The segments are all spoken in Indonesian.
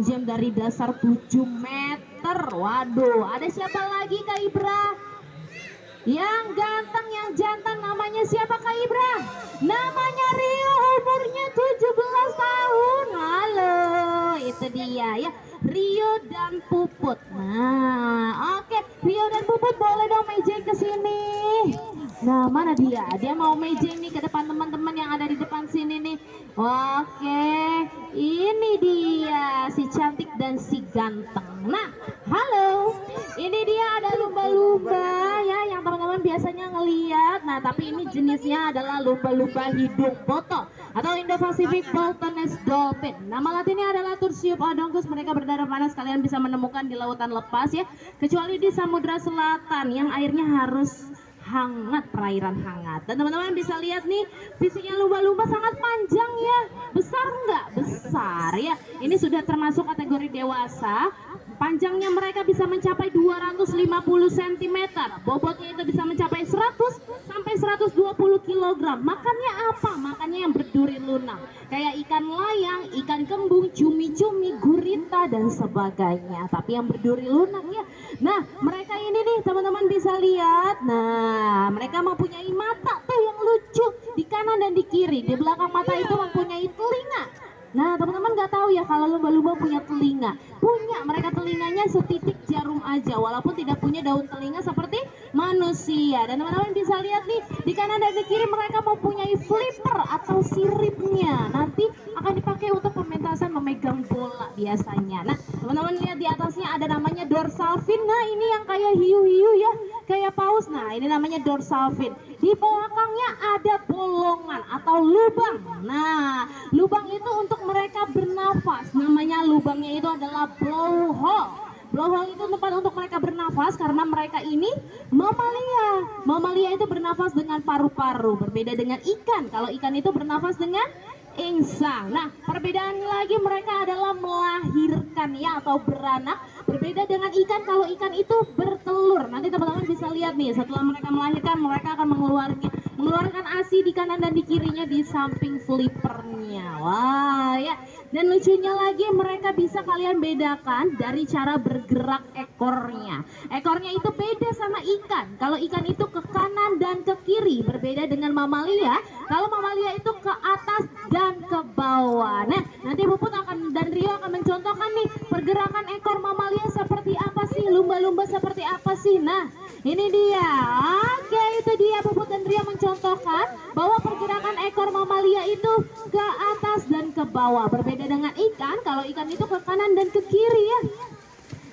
jam dari dasar 7 meter. Waduh, ada siapa lagi Kak Ibra? Yang ganteng, yang jantan, namanya siapa Kak Ibra? Namanya Rio, umurnya 17 tahun. Halo, itu dia ya, Rio dan Puput. Nah, oke, Rio dan Puput boleh dong mejeng ke sini. Nah, mana dia? Dia mau mejeng nih ke depan teman-teman yang ada di depan sini nih. Oke, ini dia si cantik dan si ganteng. Nah, halo. Ini dia ada lumba-lumba ya yang teman-teman biasanya ngeliat. Nah, tapi ini jenisnya adalah lumba-lumba hidung botol atau Indo-Pacific Bottlenose Dolphin. Nama latinnya adalah Tursiopadongus. Mereka berdarah panas, kalian bisa menemukan di lautan lepas ya, kecuali di Samudra Selatan yang airnya harus hangat, perairan hangat. Dan teman-teman bisa lihat nih, fisiknya lumba-lumba sangat panjang ya. Besar nggak? Besar ya. Ini sudah termasuk kategori dewasa. Panjangnya mereka bisa mencapai 250 cm, bobotnya itu bisa mencapai 100 sampai 120 kg. Makannya apa? Makannya yang berduri lunak, kayak ikan layang, ikan kembung, cumi-cumi, gurita dan sebagainya, tapi yang berduri lunak ya. Nah, mereka ini nih teman-teman bisa lihat. Nah, mereka mempunyai mata tuh yang lucu di kanan dan di kiri. Di belakang mata itu mempunyai telinga. Nah, teman-teman nggak tahu ya kalau lumba-lumba punya telinga. Punya, mereka telinganya setitik jarum aja, walaupun tidak punya daun telinga seperti manusia. Dan teman-teman bisa lihat nih, di kanan dan di kiri mereka mempunyai flipper atau siripnya. Nanti akan dipakai untuk pementasan memegang bola biasanya. Nah, teman-teman lihat di atasnya ada namanya dorsal fin. Nah, ini yang kayak hiu-hiu ya, kayak paus. Nah, ini namanya dorsal fin. Di belakangnya ada bolongan atau lubang. Nah, lubang itu untuk mereka bernafas. Namanya lubangnya itu adalah blowhole. Blowhole itu tempat untuk mereka bernafas karena mereka ini mamalia. Mamalia itu bernafas dengan paru-paru, berbeda dengan ikan. Kalau ikan itu bernafas dengan insang. Nah, perbedaan lagi mereka adalah melahirkan ya atau beranak. Berbeda dengan ikan, kalau ikan itu bertelur. Nanti teman-teman bisa lihat nih, setelah mereka melahirkan, mereka akan mengeluarkan ASI di kanan dan di kirinya di samping flippernya. Wah ya. Dan lucunya lagi mereka bisa kalian bedakan dari cara bergerak ekornya. Ekornya itu beda sama ikan. Kalau ikan itu ke kanan dan ke kiri, berbeda dengan mamalia. Kalau mamalia itu ke atas dan ke bawah. Nah, nanti Puput dan Rio akan mencontohkan nih pergerakan ekor mamalia seperti apa sih, lumba-lumba seperti apa sih. Nah, ini dia. Oke, itu dia Puput dan Rio mencontohkan bahwa pergerakan ekor mamalia itu ke atas dan ke bawah. Berbeda dengan ikan, kalau ikan itu ke kanan dan ke kiri ya.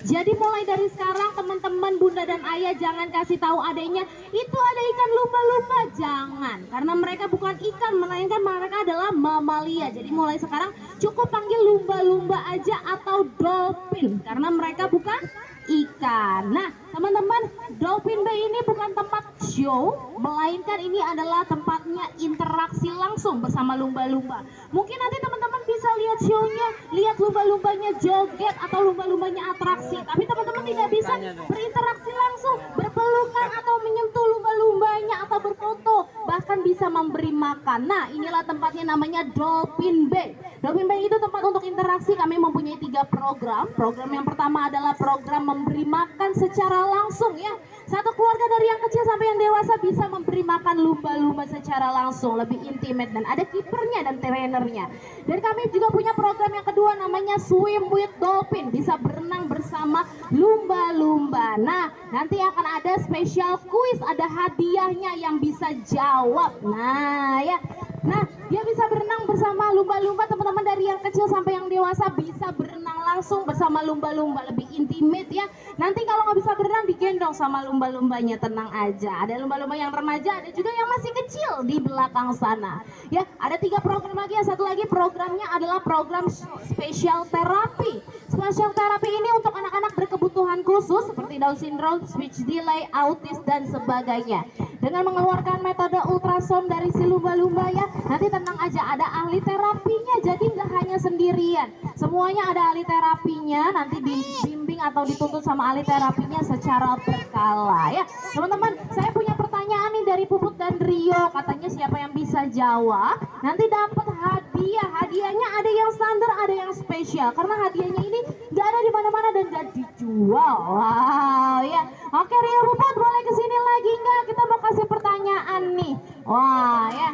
Jadi mulai dari sekarang teman-teman, bunda dan ayah jangan kasih tahu adanya itu ada ikan lumba-lumba, jangan, karena mereka bukan ikan, melainkan mereka adalah mamalia. Jadi mulai sekarang cukup panggil lumba-lumba aja atau dolphin karena mereka bukan ikan. Nah, teman-teman, Dolphin Bay ini bukan tempat show, melainkan ini adalah tempatnya interaksi langsung bersama lumba-lumba. Mungkin nanti teman-teman bisa lihat show-nya, lihat lumba-lumbanya joget atau lumba-lumbanya atraksi, tapi teman-teman tidak bisa berinteraksi langsung, berpelukan atau menyentuh lumba-lumbanya atau berfoto, bahkan bisa memberi makan. Nah, inilah tempatnya, namanya Dolphin Bay. Dolphin Bay itu tempat untuk interaksi. Kami mempunyai 3 program. Program yang pertama adalah program memberi makan secara langsung ya. Satu keluarga dari yang kecil sampai yang dewasa bisa memberi makan lumba-lumba secara langsung, lebih intimate, dan ada kipernya dan trainernya. Dan kami juga punya program yang kedua namanya Swim with Dolphin, bisa berenang bersama lumba-lumba. Nah, nanti akan ada special quiz, ada hadiahnya yang bisa jawab. Nah ya, nah dia bisa berenang bersama lumba-lumba. Teman-teman dari yang kecil sampai yang dewasa bisa berenang langsung bersama lumba-lumba, lebih intimate ya. Nanti kalau nggak bisa berenang digendong sama lumba-lumbanya, tenang aja. Ada lumba-lumba yang remaja, ada juga yang masih kecil di belakang sana. Ya, ada 3 program lagi. Yang satu lagi programnya adalah program spesial terapi. Spesial terapi ini untuk anak-anak berkebutuhan khusus seperti Down syndrome, speech delay, autis dan sebagainya. Dengan mengeluarkan metode ultrasound dari si lumba-lumba ya, nanti tenang aja, ada ahli terapinya. Jadi nggak hanya sendirian, semuanya ada ahli terapinya. Nanti dibimbing atau dituntut sama ahli terapinya secara berkala ya. Teman-teman, saya punya pertanyaan pertanyaan nih dari Puput dan Rio. Katanya siapa yang bisa jawab nanti dapat hadiah. Hadiahnya ada yang standar, ada yang spesial. Karena hadiahnya ini gak ada di mana-mana dan gak dijual. Wow ya. Oke Rio Puput boleh kesini lagi nggak? Kita mau kasih pertanyaan nih. Wah ya.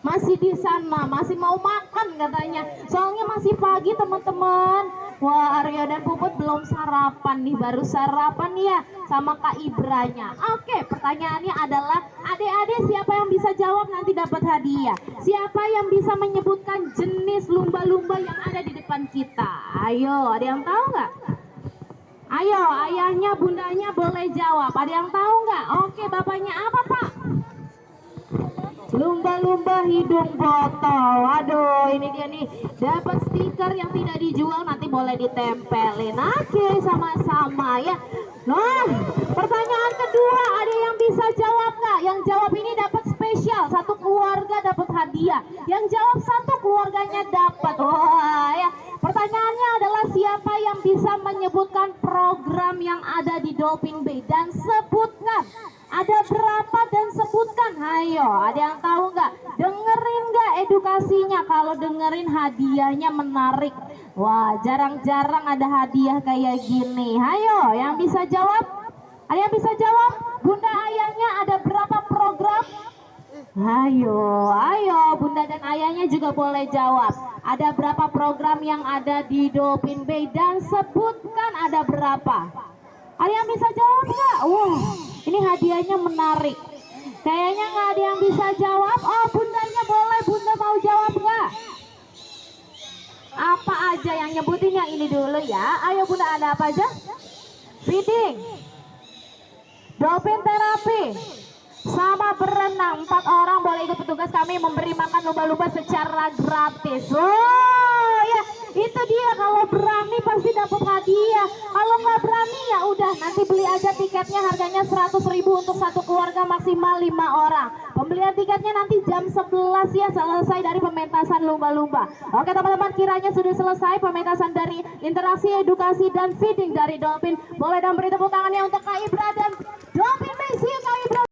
Masih di sana, masih mau makan katanya. Soalnya masih pagi teman-teman. Wah, Arya dan Puput belum sarapan nih, baru sarapan ya sama Kak Ibranya. Oke, pertanyaannya adalah adik-adik siapa yang bisa jawab nanti dapat hadiah. Siapa yang bisa menyebutkan jenis lumba-lumba yang ada di depan kita? Ayo, ada yang tahu nggak? Ayo, ayahnya, bundanya boleh jawab. Ada yang tahu nggak? Oke, bapaknya apa Pak? Lumba-lumba hidung botol. Aduh, ini dia nih. Dapat stiker yang tidak dijual, nanti boleh ditempelin. Oke, sama-sama ya. Nah, pertanyaan kedua, ada yang bisa jawab nggak? Yang jawab ini dapat spesial, satu keluarga dapat hadiah. Yang jawab satu keluarganya dapat. Wah ya. Pertanyaannya adalah siapa yang bisa menyebutkan program yang ada di Dolphin Bay dan sebutkan ada berapa dan sebutkan. Ayo, ada yang tahu nggak? Dengerin nggak edukasinya? Kalau dengerin hadiahnya menarik. Wah, jarang-jarang ada hadiah kayak gini. Ayo, yang bisa jawab? Ada yang bisa jawab? Bunda ayahnya ada berapa program? Ayo, ayo, bunda dan ayahnya juga boleh jawab. Ada berapa program yang ada di Dolphin Bay dan sebutkan ada berapa? Ada yang bisa jawab nggak? Wah, ini hadiahnya menarik. Kayaknya nggak ada yang bisa jawab. Oh, bundanya boleh. Bunda mau jawab nggak? Apa aja yang nyebutin yang ini dulu ya? Ayo bunda, ada apa aja? Feeding, dolphin terapi, sama berenang. 4 orang boleh ikut petugas kami memberi makan lumba-lumba secara gratis. Oh ya, itu dia. Kalau berani pasti dapat hadiah. Kalau nggak berani ya udah, nanti beli aja tiketnya, harganya 100.000 untuk satu keluarga maksimal 5 orang. Pembelian tiketnya nanti jam 11 ya, selesai dari pementasan lumba-lumba. Oke teman-teman, kiranya sudah selesai pementasan dari interaksi, edukasi dan feeding dari Dolphin. Boleh dong beri tepuk tangannya untuk Kak Ibra dan Dolphin Bay. See you Kak Ibra.